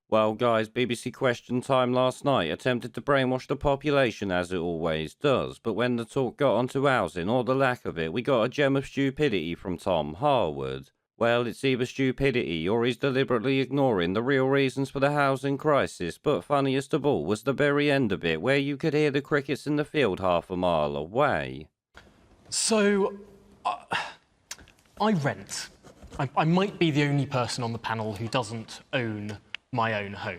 Well, guys, BBC Question Time last night attempted to brainwash the population as it always does, but when the talk got onto housing, or the lack of it, we got a gem of stupidity from Tom Harwood. Well, it's either stupidity or he's deliberately ignoring the real reasons for the housing crisis, but funniest of all was the very end of it, where you could hear the crickets in the field half a mile away. So, I rent. I might be the only person on the panel who doesn't own my own home.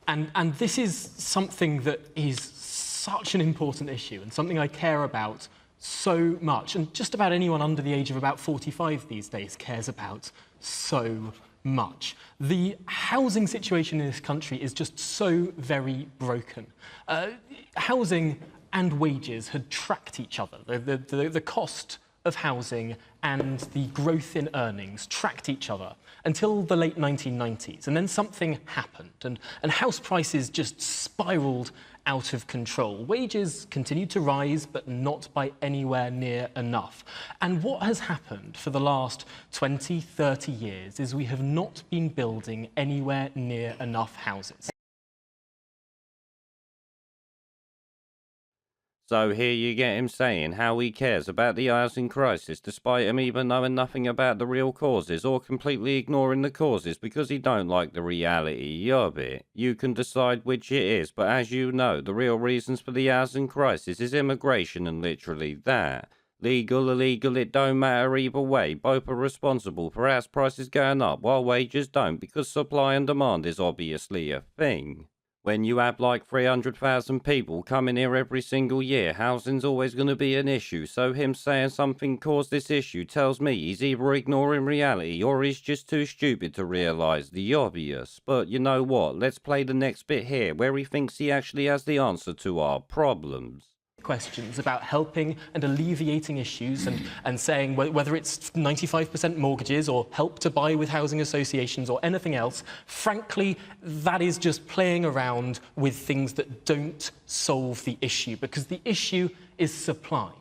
And this is something that is such an important issue and something I care about so much. And just about anyone under the age of about 45 these days cares about so much. The housing situation in this country is just so very broken. Housing and wages had tracked each other. The cost of housing and the growth in earnings tracked each other until the late 1990s. And then something happened, and house prices just spiraled out of control. Wages continued to rise, but not by anywhere near enough. And what has happened for the last 20, 30 years is we have not been building anywhere near enough houses. So here you get him saying how he cares about the housing crisis despite him even knowing nothing about the real causes or completely ignoring the causes because he don't like the reality of it. You can decide which it is, but as you know, the real reasons for the housing crisis is immigration and literally that. Legal, illegal, it don't matter either way. Both are responsible for house prices going up while wages don't because supply and demand is obviously a thing. When you have like 300,000 people coming here every single year, housing's always going to be an issue, so him saying something caused this issue tells me he's either ignoring reality or he's just too stupid to realise the obvious. But you know what, let's play the next bit here, where he thinks he actually has the answer to our problems. Questions about helping and alleviating issues and saying whether it's 95% mortgages or help to buy with housing associations or anything else, frankly, that is just playing around with things that don't solve the issue, because the issue is supply.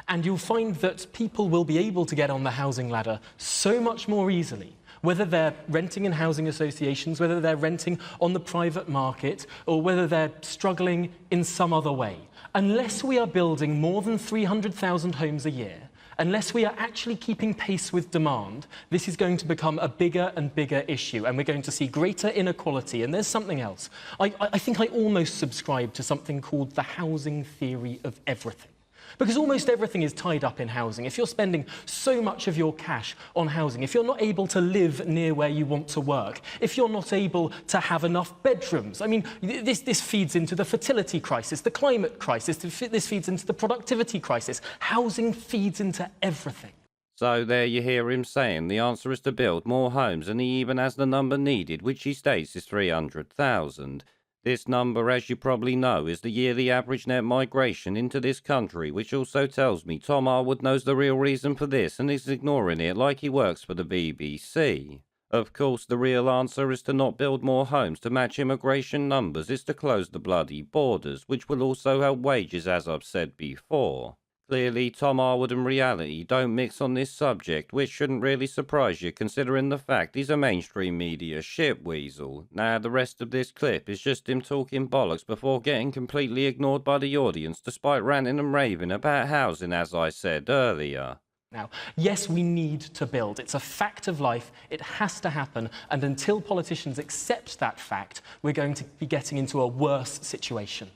And you'll find that people will be able to get on the housing ladder so much more easily, whether they're renting in housing associations, whether they're renting on the private market, or whether they're struggling in some other way. Unless we are building more than 300,000 homes a year, unless we are actually keeping pace with demand, this is going to become a bigger and bigger issue, and we're going to see greater inequality. And there's something else. I think I almost subscribe to something called the housing theory of everything. Because almost everything is tied up in housing. If you're spending so much of your cash on housing, if you're not able to live near where you want to work, if you're not able to have enough bedrooms, I mean, this feeds into the fertility crisis, the climate crisis, this feeds into the productivity crisis. Housing feeds into everything. So there you hear him saying the answer is to build more homes, and he even has the number needed, which he states is 300,000. This number, as you probably know, is the yearly average net migration into this country, which also tells me Tom Harwood knows the real reason for this and is ignoring it like he works for the BBC. Of course, the real answer is to not build more homes to match immigration numbers, is to close the bloody borders, which will also help wages, as I've said before. Clearly, Tom Harwood and reality don't mix on this subject, which shouldn't really surprise you considering the fact he's a mainstream media shitweasel. Now, the rest of this clip is just him talking bollocks before getting completely ignored by the audience despite ranting and raving about housing, as I said earlier. Now, yes, we need to build. It's a fact of life. It has to happen. And until politicians accept that fact, we're going to be getting into a worse situation.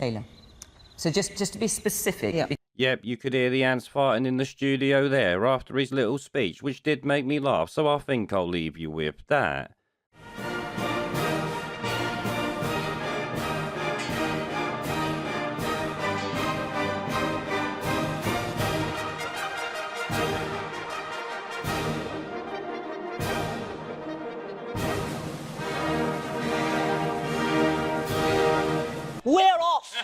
Leila. So just to be specific... Yeah. Yep, you could hear the ants farting in the studio there after his little speech, which did make me laugh, so I think I'll leave you with that.